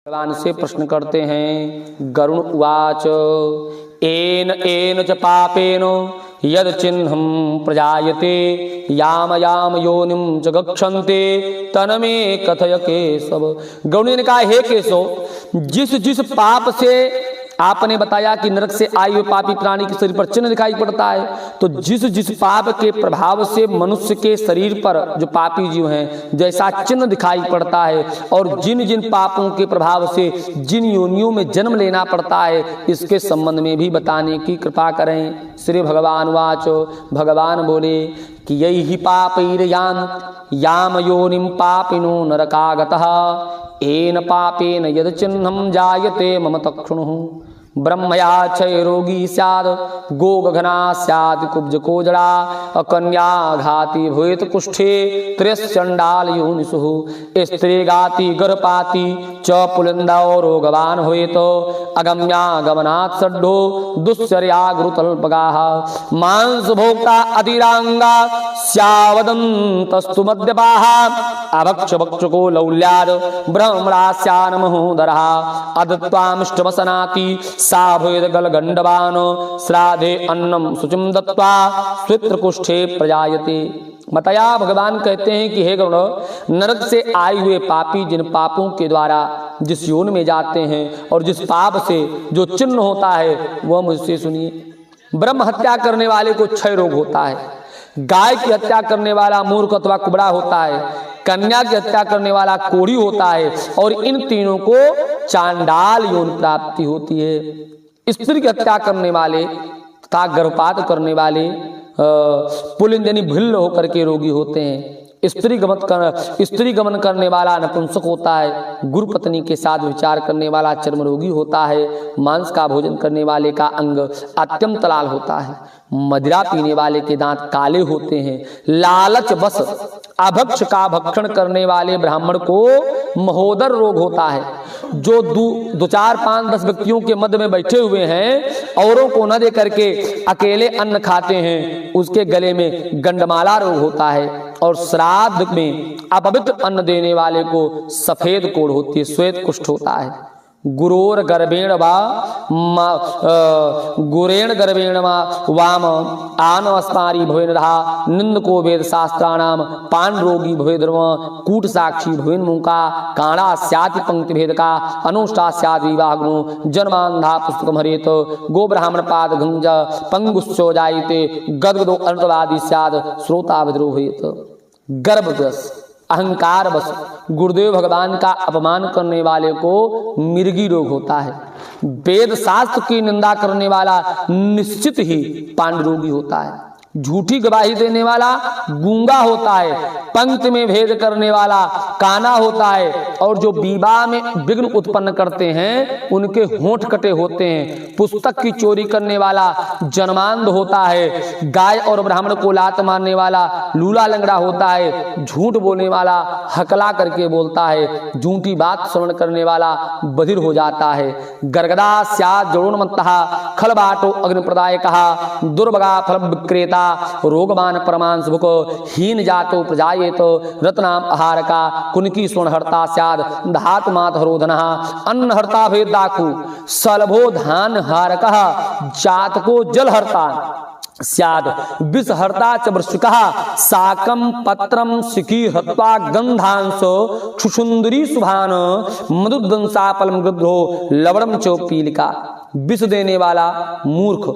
भगवान से प्रश्न करते हैं। गरुण उवाच एन एन च पापेन यद चिन्हं प्रजायते याम याम योनिम च गच्छन्ते तनमे कथय केशव। गरुण ने कहा, हे केशव, जिस जिस पाप से आपने बताया कि नरक से आए हुए पापी प्राणी के शरीर पर चिन्ह दिखाई पड़ता है, तो जिस जिस पाप के प्रभाव से मनुष्य के शरीर पर जो पापी जीव हैं जैसा चिन्ह दिखाई पड़ता है, और जिन जिन पापों के प्रभाव से जिन योनियों में जन्म लेना पड़ता है, इसके संबंध में भी बताने की कृपा करें। श्री भगवान वाचो, भगवान बोले कि यही ही पापैर्याम याम योनिम पापिनो नरकागतः एन पापेन यद चिन्हं जायते मम तक्षुणुः। ब्रह्मया क्षय रोगी स्याद गो गघना स्याद कुब्ज कोजड़ा अकन्या घाती भूत कुष्ठे त्रिश्चंडाल योनिषु स्त्री गाति गर्भपाती च पुलिंदो रोगवान हुएत अगम्या गमनात् षड्ढो दुश्चर्या गुरुतल्पगाः मांस भोक्ता अतिरांगा स्यावदन्तस्तु मद्यपाः अभक्ष भक्षको लौल्याद ब्रह्मणास्यान महोदरः अदत्वामिष्टवसनाति सा भूत गलगंडवान श्राद्धे अन्नम शुचिम दत्वा स्वित्रकुष्ठे प्रजायते। बताया, भगवान कहते हैं कि हे गरुड़, नरक से आए हुए पापी जिन पापों के द्वारा जिस योनि में जाते हैं और जिस पाप से जो चिन्ह होता है वह मुझसे सुनिए। ब्रह्म हत्या करने वाले को क्षय रोग होता है, गाय की हत्या करने वाला मूर्ख अथवा कुबड़ा होता है, कन्या की हत्या करने वाला कोढ़ी होता है, और इन तीनों को चांडाल योनि प्राप्ति होती है। स्त्री की हत्या करने वाले तथा गर्भपात करने वाले पुलिंद यानी भिल्ल होकर के रोगी होते हैं। स्त्री गमन करने वाला नपुंसक होता है, गुरु पत्नी के साथ विचार करने वाला चर्म रोगी होता है, मांस का भोजन करने वाले का अंग अत्यंत लाल होता है, मदिरा पीने वाले के दांत काले होते हैं, लालच बस अभक्ष का भक्षण करने वाले ब्राह्मण को महोदर रोग होता है, जो दो चार पांच 10 व्यक्तियों के मध्य में बैठे हुए हैं औरों को न दे करके अकेले अन्न खाते हैं, उसके गले में गंडमाला रोग होता है, और श्राद्ध में अपवित्र अन्न देने वाले को सफेद कोढ़ होती है, श्वेत कुष्ठ होता है। गुरोर गर्भेण वाम आन अस्मारी भवेन रहा निंद को वेद शास्त्राणाम पान रोगी भवे द्रव कूट साक्षी भवेन मुका काणा स्याति पंक्ति भेद का अनुष्ठा स्याद विवाहग्नो जन्मांधा पुस्तकम हरेत गो ब्राह्मण पाद गंज पंगुश्चो जायते गदगदो अनर्तवादी स्याद श्रोता विद्रोहित। गर्भवश अहंकार बस गुरुदेव भगवान का अपमान करने वाले को मिर्गी रोग होता है। वेद शास्त्र की निंदा करने वाला निश्चित ही पांड रोगी होता है। झूठी गवाही देने वाला गूंगा होता है, पंक्ति में भेद करने वाला काना होता है, और जो विवाह में विघ्न उत्पन्न करते हैं उनके होंठ कटे होते हैं। पुस्तक की चोरी करने वाला जन्मांध होता है, गाय और ब्राह्मण को लात मारने वाला लूला लंगड़ा होता है, झूठ बोलने वाला हकला करके बोलता है, झूठी बात श्रवण करने वाला बधिर हो जाता है। गर्गदा स्यात् जड़ोन्मत्तः खलबाटो अग्निप्रदायकः दुर्भगा फल विक्रेता रोगमान परमांश भुक हीन जातो प्रजायेत रत्नाम आहार का कुनकी स्वर्णहर्ता स्याद धात मात हरोधनः अन्न हर्ता भेद दाखु सलभो धान हारकः जातको जलहर्ता स्याद विषहर्ता च वृश्चिकः साकं पत्रं शिखी हत्वा गंधांश क्षुषुंदरी सुभान मधुदंसापलम गृद्धो लवणम चौपीलिका। विष देने वाला मूर्ख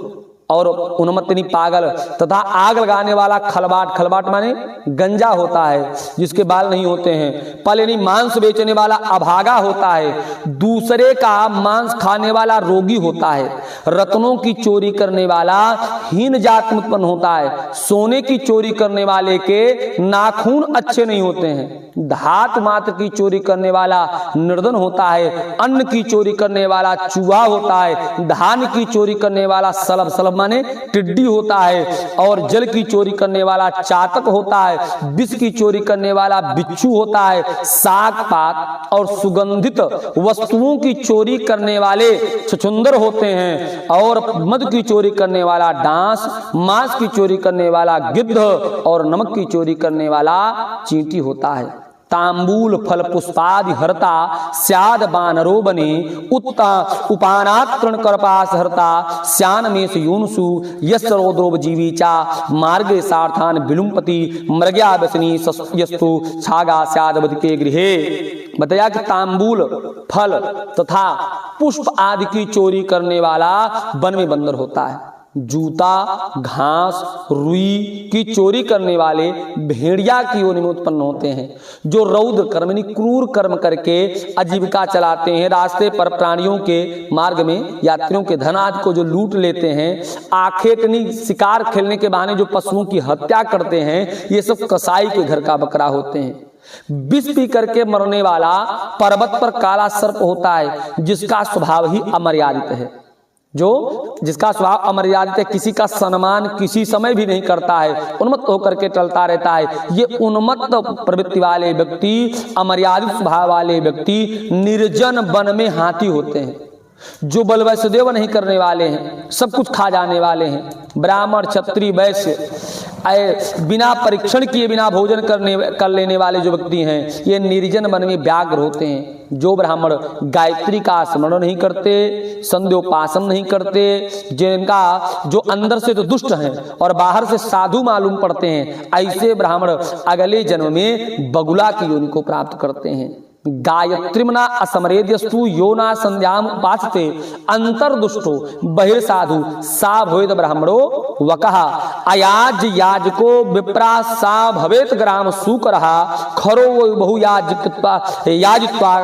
और उन्मत्तनी पागल तथा आग लगाने वाला खलबाट माने गंजा होता है जिसके बाल नहीं होते हैं। पलेनी मांस बेचने वाला अभागा होता है, दूसरे का मांस खाने वाला रोगी होता है, रत्नों की चोरी करने वाला हीन जात में उत्पन्न होता है, सोने की चोरी करने वाले के नाखून अच्छे नहीं होते हैं, धात मात्र की चोरी करने वाला निर्धन होता है, अन्न की चोरी करने वाला चूहा होता है, धान की चोरी करने वाला सलब माने टिड्डी होता है, और जल की चोरी करने वाला चातक होता है, विष की चोरी करने वाला बिच्छू होता है, साग पात और सुगंधित वस्तुओं की चोरी करने वाले छछुंदर होते हैं, और मद की चोरी करने वाला डांस, मांस की चोरी करने वाला गिद्ध और नमक की चोरी करने वाला चींटी होता है। तांबूल फल पुष्पादि हरता स्याद बानरो बने उत्ता उपानात्रण करपास हरता श्यान मेष यूनसु यस्रोद्रोब जीवीचा मार्गे सार्थान विलुम्पति मृग्या व्यसनी यस्तु छागा स्याद बद के गृहे। बताया कि तांबूल फल तथा पुष्प आदि की चोरी करने वाला वन में बंदर होता है। जूता घास रुई की चोरी करने वाले भेड़िया की योनि में उत्पन्न होते हैं। जो रौद्र कर्म यानी क्रूर कर्म करके आजीविका चलाते हैं, रास्ते पर प्राणियों के मार्ग में यात्रियों के धन आदि को जो लूट लेते हैं, आखेटनी शिकार खेलने के बहाने जो पशुओं की हत्या करते हैं, ये सब कसाई के घर का बकरा होते हैं। विष पी करके मरने वाला पर्वत पर काला सर्प होता है, जिसका स्वभाव ही अमर्यादित है। जिसका स्वभाव अमर्यादित है, किसी का सम्मान किसी समय भी नहीं करता है, उन्मत्त होकर के चलता रहता है। ये उन्मत्त प्रवृत्ति वाले व्यक्ति, अमर्यादित स्वभाव वाले व्यक्ति निर्जन वन में हाथी होते हैं। जो बल वैष्णदेव नहीं करने वाले हैं, सब कुछ खा जाने वाले हैं, ब्राह्मण क्षत्रिय वैश्य बिना परीक्षण किए बिना भोजन कर लेने वाले जो व्यक्ति हैं, ये निर्जन वन में व्याघ्र होते हैं। जो ब्राह्मण गायत्री का स्मरण नहीं करते, संध्योपासन नहीं करते, जिनका जो अंदर से तो दुष्ट हैं और बाहर से साधु मालूम पड़ते हैं, ऐसे ब्राह्मण अगले जन्म में बगुला की योनि को प्राप्त करते हैं। गायत्रीमना असमरेद्यस्तु योना संध्याम उपासते अंतर्दुष्टो बहिर्साधु सा भवेद ब्राह्मणो वकः अयाज याजको विप्रा सा भवेत ग्राम सुकरः खरो बहु याजित्वा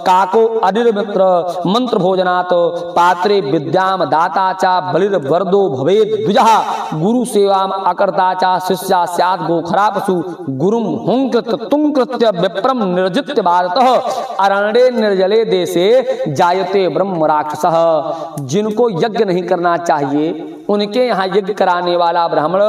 काको अनिर्मित्र मंत्र भोजनात् पात्रे विद्याम दाता च बलिर्वरदो भवेद द्विजः गुरु सेवाम अकर्ता च शिष्या स्यात् गोखरापसु गुरुम हुंकृत तुंकृत्य विप्रम निर्जित्य भारतः अरण्ये निर्जले देशे जायते ब्रह्म राक्षसः। जिनको यज्ञ नहीं करना चाहिए, उनके यहाँ यज्ञ कराने वाला ब्राह्मण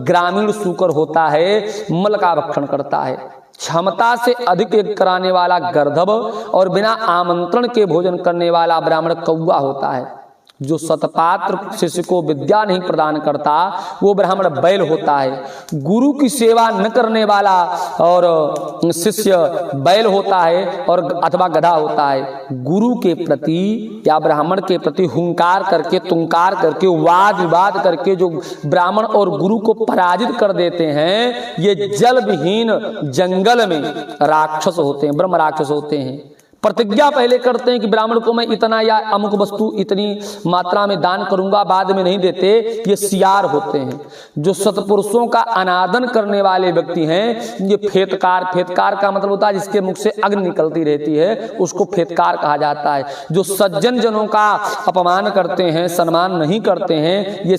ग्रामीण सूकर होता है, मल का भक्षण करता है। क्षमता से अधिक यज्ञ कराने वाला गर्दभ और बिना आमंत्रण के भोजन करने वाला ब्राह्मण कौवा होता है। जो सतपात्र शिष्य को विद्या नहीं प्रदान करता, वो ब्राह्मण बैल होता है। गुरु की सेवा न करने वाला और शिष्य बैल होता है और अथवा गधा होता है। गुरु के प्रति या ब्राह्मण के प्रति हुंकार करके, तुंकार करके, वाद विवाद करके जो ब्राह्मण और गुरु को पराजित कर देते हैं, ये जल विहीन जंगल में राक्षस होते हैं, ब्रह्म राक्षस होते हैं। प्रतिज्ञा पहले करते हैं कि ब्राह्मण को मैं इतना या अमुक वस्तु इतनी मात्रा में दान करूंगा, बाद में नहीं देते, ये सियार होते हैं। जो सतपुरुषों का अनादन करने वाले व्यक्ति हैं, ये फेतकार, फेतकार का मतलब होता है जिसके मुख से अग्नि निकलती रहती है, उसको फेतकार कहा जाता है। जो सज्जन जनों का अपमान करते हैं, सम्मान नहीं करते हैं, ये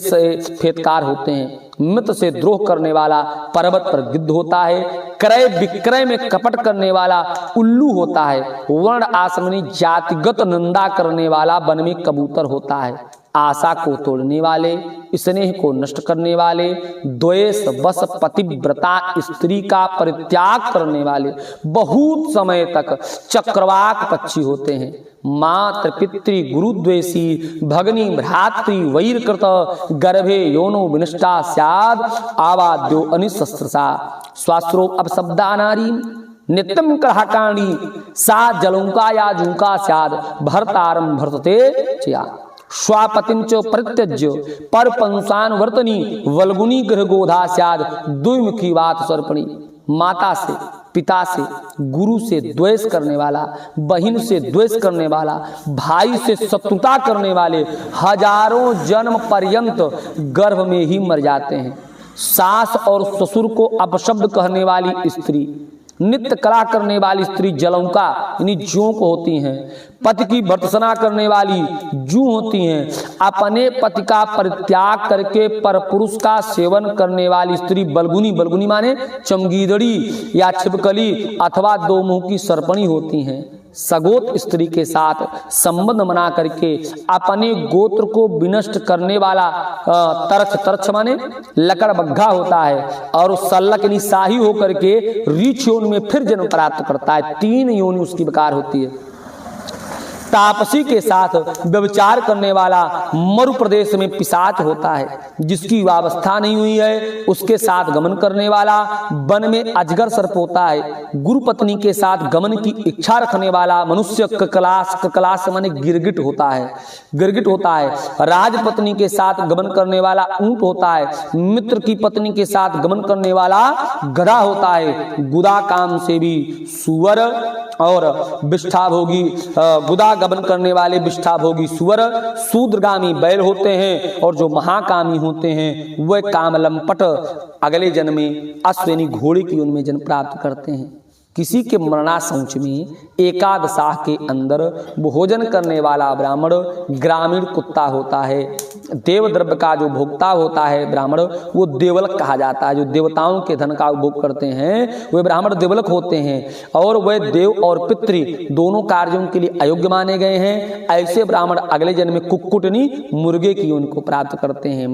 फेतकार होते हैं। मित्र से द्रोह करने वाला पर्वत पर गिद्ध होता है। क्रय विक्रय में कपट करने वाला उल्लू होता है। वर्ण आश्रमनी जातिगत निंदा करने वाला वन में कबूतर होता है। आशा को तोड़ने वाले, स्नेह को नष्ट करने वाले, द्वेष वश पतिव्रता स्त्री का परित्याग करने वाले बहुत समय तक चक्रवाक पक्षी होते हैं। मात्र पितृ गुरुद्वेषी भगनी भ्रातृ वैरकृत गर्भे योनो विनष्टा स्याद आवाद्यो अनिशस्त्रसा स्वास्त्रो अपशब्दा नारी नित्यम कलहकाणी सा जलुंका या झुंका स्याद भरतारम भरतते चया स्वापतिम च परित्यज्य पर पंसान वर्तनी वल्गुनी ग्रह गोधा स्याद द्विमुखी बात सर्पणी। माता से, पिता से, गुरु से द्वेष करने वाला, बहन से द्वेष करने वाला, भाई से शत्रुता करने वाले हजारों जन्म पर्यंत गर्भ में ही मर जाते हैं। सास और ससुर को अपशब्द कहने वाली स्त्री, नित्य कला करने वाली स्त्री जलौका यानी जोंक होती हैं। पति की भर्त्सना करने वाली जू होती हैं। अपने पति का परित्याग करके परपुरुष का सेवन करने वाली स्त्री बलगुनी, बलगुनी माने चमगीदड़ी या छिपकली अथवा दो मुंह की सर्पणी होती हैं। सगोत स्त्री के साथ संबंध बना करके अपने गोत्र को विनष्ट करने वाला तरछ, तरछ माने लकड़ बग्घा होता है और सल्लक यानी शाही होकर के रीछ योनि में फिर जन्म प्राप्त करता है। 3 योनि उसकी बेकार होती है। तापसी के साथ व्यभिचार करने वाला मरु प्रदेश में पिशाच होता है। जिसकी वावस्था नहीं हुई है उसके साथ गमन करने वाला वन में अजगर सर्प होता है। गुरु पत्नी के साथ गमन की इच्छा रखने वाला मनुष्य ककलास माने गिरगिट होता है, गिरगिट होता है। राजपत्नी के साथ गमन करने वाला ऊंट होता है। मित्र की पत्नी के साथ गमन करने वाला गधा होता है। गुदा काम से भी सुअर और विष्ठा भोगी गुदा गमन करने वाले विष्ठा भोगी सुअर शूद्रगामी बैल होते हैं, और जो महाकामी होते हैं वह कामलंपट अगले जन्म में अश्विनी घोड़े की उनमें जन्म प्राप्त करते हैं। किसी के मरणासंच में एकादशाह के अंदर भोजन करने वाला ब्राह्मण ग्रामीण कुत्ता होता है। देव द्रव्य का जो भोक्ता होता है ब्राह्मण, वो देवलक कहा जाता है। जो देवताओं के धन का उपभोग करते हैं वे ब्राह्मण देवलक होते हैं, और वह देव और पितृ दोनों कार्यों के लिए अयोग्य माने गए हैं। ऐसे ब्राह्मण अगले जन्म में कुक्कुटनी मुर्गे की उनको प्राप्त करते हैं।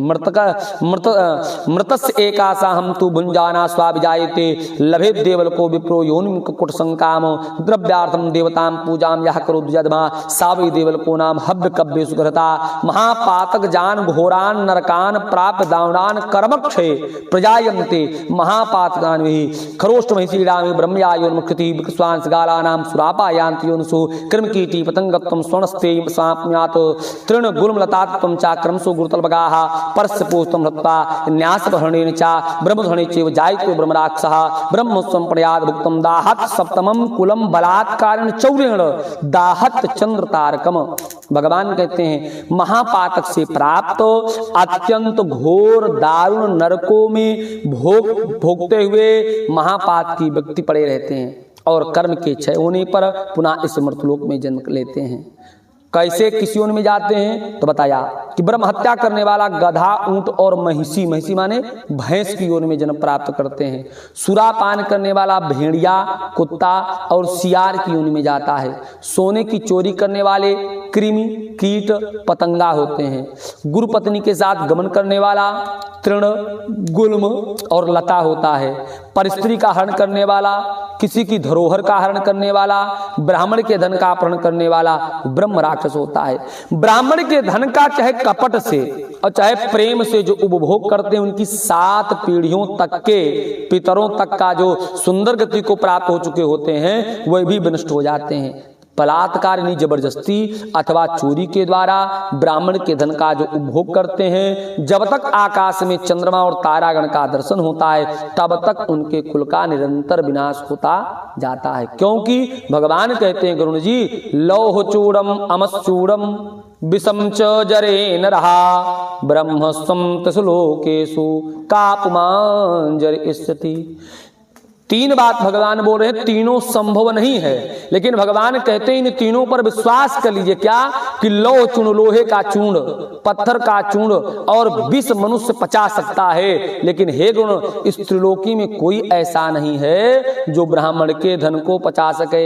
मृतस्य एकासा हम तु भुंजाना स्वाभिजायते लभे देवलको विप्रो योनि कुटसंकाम द्रव्यार्थम देवताम पूजाम यह करो द्विजमा सावै देवलको नाम हव्य कव्य सुगरता महापातक जान घोरान नरकान प्राप्त दावनान कर्मक्षय प्रजायन्ते महापातकान विहि खरोष्ट महिषीडामि ब्रह्मयायोन्मुक्ति विकस्वांस गालानाम सुरापायांति योनसु कृमकीटी पतंगत्वम स्वर्णस्ते साप्यात तृण गुलमलतात्वम चा क्रमसो गुरुतलबगाः परस्यपोस्तम हत्वा न्यासभरणेन चा ब्रह्मधणे चैव जायते ब्रह्मराक्षसः ब्रह्मस्वं प्रयाद भुक्तम दाहत सप्तमम कुलम बलात्कारेण चौरेण दाहत चंद्र तारकम। भगवान कहते हैं महापातक से प्राप्त अत्यंत घोर दारुण नरकों में भोगते हुए महापात की व्यक्ति पड़े रहते हैं, और कर्म के क्षय होने पर पुनः इस मर्तलोक में जन्म लेते हैं। कैसे किस योनि में जाते हैं तो बताया कि ब्रह्म हत्या करने वाला गधा ऊंट और महिषी, महिषी माने भैंस की योनि में जन्म प्राप्त करते हैं। सुरापान करने वाला भेड़िया कुत्ता और सियार की योनि में जाता है। सोने की चोरी करने वाले कृमि कीट पतंगा होते हैं। गुरु पत्नी के साथ गमन करने वाला तृण गुल्म और लता होता है। परस्त्री का हरण करने वाला, किसी की धरोहर का हरण करने वाला, ब्राह्मण के धन का अपहरण करने वाला ब्रह्म राक्षस होता है। ब्राह्मण के धन का चाहे कपट से और चाहे प्रेम से जो उपभोग करते हैं उनकी 7 पीढ़ियों तक के पितरों तक का जो सुंदर गति को प्राप्त हो चुके होते हैं वह भी विनष्ट हो जाते हैं। बलात्कार यानी जबरदस्ती अथवा चोरी के द्वारा ब्राह्मण के धन का जो उपभोग करते हैं, जब तक आकाश में चंद्रमा और तारागण का दर्शन होता है तब तक उनके कुल का निरंतर विनाश होता जाता है। क्योंकि भगवान कहते हैं गरुण जी, लौह चूड़म अमश्चूड़म विषम च जरेन रहा ब्रह्मस्वं त्रिलोकेषु कापुमान जरिष्यति। 3 बात भगवान बोल रहे हैं, तीनों संभव नहीं है, लेकिन भगवान कहते हैं इन तीनों पर विश्वास कर लीजिए। क्या कि लौह चूर्ण, लोहे का चूर्ण, पत्थर का चूर्ण और विष मनुष्य पचा सकता है, लेकिन हे गुण इस त्रिलोकी में कोई ऐसा नहीं है जो ब्राह्मण के धन को पचा सके।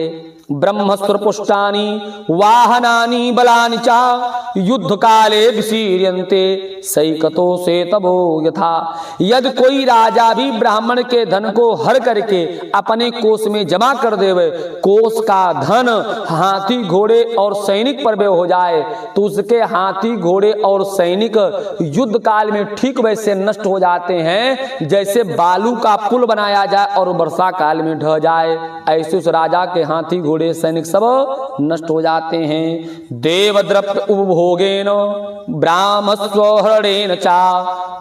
ब्रह्मस्त्र पुष्टानि वाहनानि बलानि चा युद्ध काले विशीर्यन्ते सैकतो से तबो यथा। यदि कोई राजा भी ब्राह्मण के धन को हर करके अपने कोष में जमा कर देवे, कोष का धन हाथी घोड़े और सैनिक पर व्यय हो जाए तो उसके हाथी घोड़े और सैनिक युद्ध काल में ठीक वैसे नष्ट हो जाते हैं जैसे बालू का पुल बनाया जाए और वर्षा काल में ढह जाए। ऐसे उस राजा के हाथी घोड़े सैनिक सब नष्ट हो जाते हैं। देवद्रव्य उपभोगेन ब्राह्मस्व हरणेन चा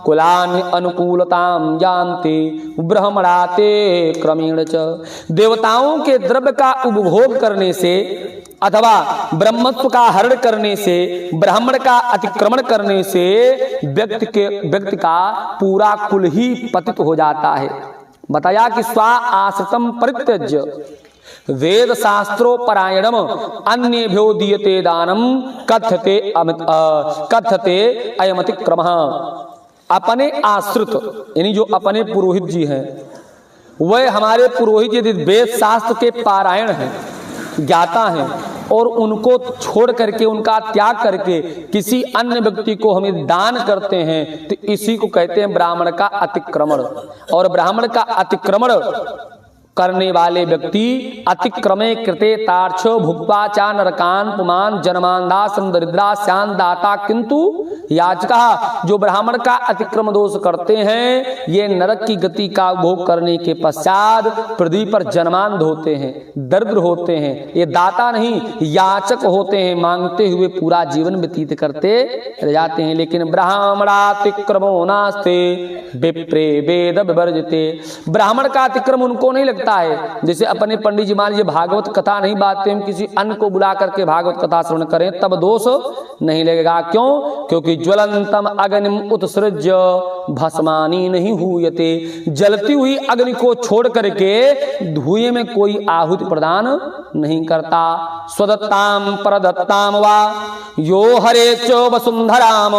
कुलानि अनुकूलताम जानते ब्रह्मणाते क्रमेण च। देवताओं के द्रव्य का उपभोग करने से अथवा ब्रह्मत्व का हरण करने से, ब्राह्मण का अतिक्रमण करने से व्यक्ति का पूरा कुल ही पतित हो जाता है। बताया कि स्वा आश्रितम परित्यज्य वेद शास्त्रोपरायणम अन्येभ्यो दीयते दानम कथ्यते अयमति क्रमः। अपने आश्रित यानी जो अपने पुरोहित जी हैं, वह हमारे पुरोहित यदि वेद शास्त्र के पारायण हैं, ज्ञाता हैं, और उनको छोड़ करके, उनका त्याग करके किसी अन्य व्यक्ति को हमें दान करते हैं तो इसी को कहते हैं ब्राह्मण का अतिक्रमण। और ब्राह्मण का अतिक्रमण करने वाले व्यक्ति अतिक्रमे कृते तार्क्ष भुक्त्वा चा नरकान पुमान जन्मांदासन दरिद्रा श्यान दाता किंतु याचका। जो ब्राह्मण का अतिक्रम दोष करते हैं ये नरक की गति का भोग करने के पश्चात पृथ्वी पर जन्मांध होते हैं, दरिद्र होते हैं, ये दाता नहीं याचक होते हैं, मांगते हुए पूरा जीवन व्यतीत करते रह जाते हैं। लेकिन ब्राह्मणातिक्रमो नास्ते विप्रे वेद विवर्जिते। ब्राह्मण का अतिक्रम उनको नहीं लगता है। जैसे अपने पंडित जी मान लीजिए भागवत कथा नहीं बातें, हम किसी अन्य को बुला करके भागवत कथा श्रवण करें तब दोष नहीं लगेगा। क्यों? क्योंकि ज्वलंतम अग्निम उत्सृज्य भस्मानी नहीं हुयते। जलती हुई अग्नि को छोड़ करके धुएं में कोई आहुति प्रदान नहीं करता। स्वदत्ताम परदत्ताम वा यो हरे च वसुंधराम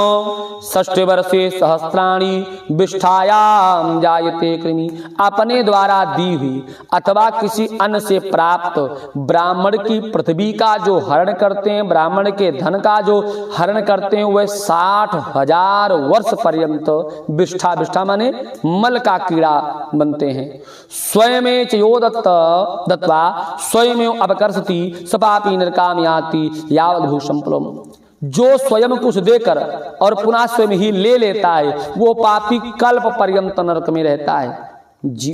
षष्ठ वर्षे सहस्राणी विष्ठायाम जायते कृमि। अपने द्वारा दी हुई अथवा किसी अन्य से प्राप्त ब्राह्मण की पृथ्वी का जो हरण करते हैं, ब्राह्मण के धन का जो हरण करते हैं वह 60,000 वर्ष पर्यंत विष्ठा, विष्ठा माने मल का कीड़ा बनते हैं। स्वयं चयो दत्वा स्वयं अपकर्षति सपापी नरकाम याति यावद भूषम प्लम। जो स्वयं कुछ देकर और पुनः स्वयं ही ले लेता है वो पापी कल्प पर्यंत नरक में रहता है।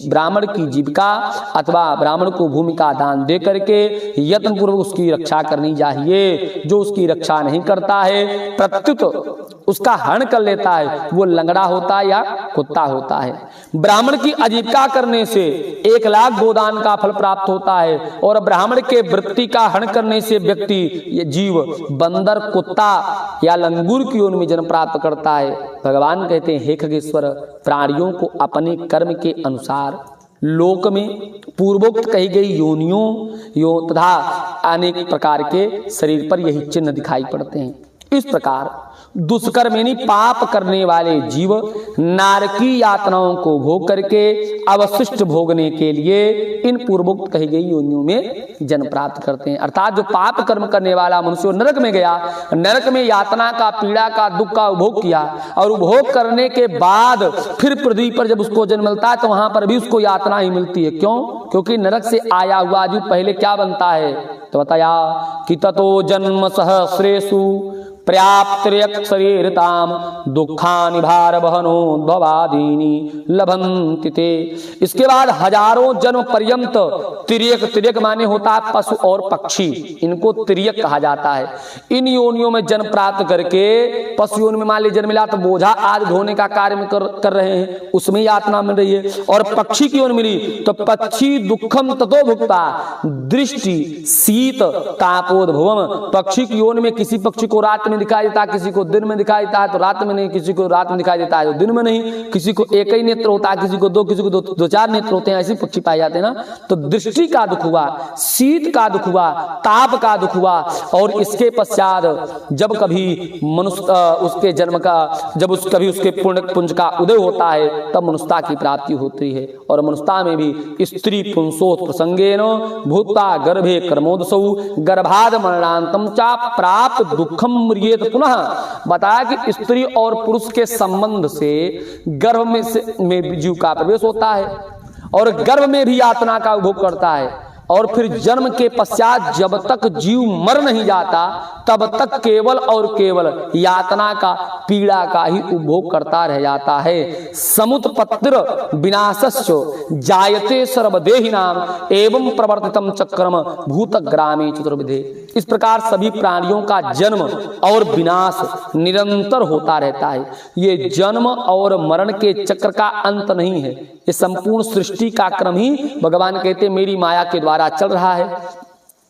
ब्राह्मण की जीविका अथवा ब्राह्मण को भूमि का दान दे करके यत्न पूर्वक उसकी रक्षा करनी चाहिए। जो उसकी रक्षा नहीं करता है प्रत्युत उसका हरण कर लेता है वो लंगड़ा होता है या कुत्ता होता है। ब्राह्मण की आजीविका करने से 1 लाख गोदान का फल प्राप्त होता है और ब्राह्मण के वृत्ति का हरण करने से व्यक्ति ये जीव बंदर, कुत्ता या लंगूर की योनि में जन्म प्राप्त करता है। भगवान कहते हैं हे खगेश्वर, प्राणियों को अपने कर्म के अनुसार लोक में पूर्वोक्त कही गई योनियों तथा अनेक प्रकार के शरीर पर यही चिन्ह दिखाई पड़ते हैं। इस प्रकार दुष्कर्म यानी पाप करने वाले जीव नारकी यातनाओं को भोग करके अवशिष्ट भोगने के लिए इन पूर्वोक्त कही गई योनियों में जन्म प्राप्त करते हैं। अर्थात जो पाप कर्म करने वाला मनुष्य नरक में गया, नरक में यातना का, पीड़ा का, दुख का उपभोग किया और उपभोग करने के बाद फिर पृथ्वी पर जब उसको जन्म मिलता है तो वहां पर भी उसको यातना ही मिलती है। क्यों? क्योंकि नरक से आया हुआ जीव पहले क्या बनता है तो बताया कि ततो जन्म सहस्रेषु पर्याप्तरियक्षरीरताम दुखानि भार बहनोद्भवादीनि लभन्ति ते। इसके बाद हजारों जन्म पर्यंत तिर्यक, तिर्यक माने होता है पशु और पक्षी, इनको तिर्यक कहा जाता है। इन योनियों में जन्म प्राप्त करके पशु योनि में मान लीजिए जन्म मिला तो बोझा आज ढोने का कार्य में कर रहे हैं, उसमें यातना मिल रही है। और पक्षी की योनि मिली तो पक्षी दुखम ततो भुक्ता दृष्टि शीत तापोद्भवम। पक्षी की योनि में किसी पक्षी को रात में दिखाई देता है, किसी को दिन में दिखाई देता है तो रात में नहीं, किसी को रात में दिखाई देता है तो दिन में नहीं, किसी को एक ही नेत्र होता है, किसी को दो, किसी को दो चार नेत्र होते हैं, ऐसे पक्षी पाए जाते हैं ना। तो दृष्टि का दुख हुआ, शीत का दुख हुआ, ताप का दुख हुआ और इसके पश्चात जब कभी मनुष्य उसके जन्म का जब कभी उसके पुंज का उदय होता है तब मनुष्यता की प्राप्ति होती है। और मनुष्यता में भी स्त्री पुंसोत प्रसंगेन भूता गर्भे कर्मोदसौ गर्भाद मरणांतम चा प्राप्त दुखम म्रियेत। पुनः बताया कि स्त्री और पुरुष के संबंध से गर्भ में जीव का प्रवेश होता है और गर्भ में भी यातना का उपभोग करता है और फिर जन्म के पश्चात जब तक जीव मर नहीं जाता तब तक केवल और केवल यातना का, पीड़ा का ही उपभोग करता रह जाता है। समुत्पत्तिर विनाशस्य जायते सर्वदेहिनाम एवं प्रवर्तितम चक्रम भूतग्रामे चतुर्विधे। इस प्रकार सभी प्राणियों का जन्म और विनाश निरंतर होता रहता है। ये जन्म और मरण के चक्र का अंत नहीं है, ये संपूर्ण सृष्टि का क्रम ही भगवान कहते मेरी माया के द्वारा चल रहा है।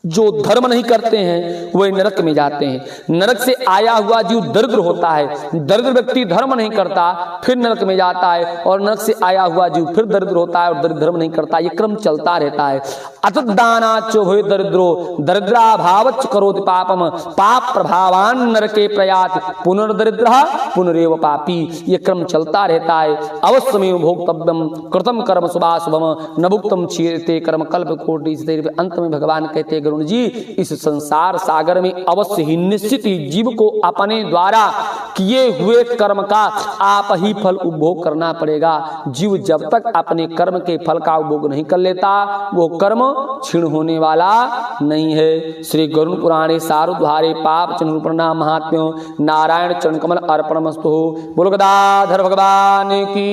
जो धर्म नहीं करते हैं वह नरक में जाते हैं। नरक से आया हुआ जीव दरिद्र होता है, दरिद्र व्यक्ति धर्म नहीं करता फिर नरक में जाता है और नरक से आया हुआ जीव फिर दरिद्र होता है और दरिद्र धर्म नहीं करता। ये क्रम चलता रहता है। अतदानाच भय दरिद्रो दरिद्राभावच करोति पापम पाप प्रभावान नरके प्रयात पुनर्दरिद्र पुनरेव पापी। ये क्रम चलता रहता है। अवश्यमेव भोक्तव्यम कृतम कर्म शुभाशुभम न भुक्तम क्षीयते कर्म कल्प कोटि। अंत में भगवान कहते गरुण जी, इस संसार सागर में अवश्य ही निश्चित ही जीव को अपने द्वारा किए हुए कर्म का आप ही फल उपभोग करना पड़ेगा। जीव जब तक अपने कर्म के फल का उपभोग नहीं कर लेता वो कर्म क्षीण होने वाला नहीं है। श्री गरुड़ पुराणे सारुद्धारे पाप चिन्ह प्रणाम महात्म्यों नारायण चरण कमल अर्पणमस्तु। बोलो गदाधर भगवान की।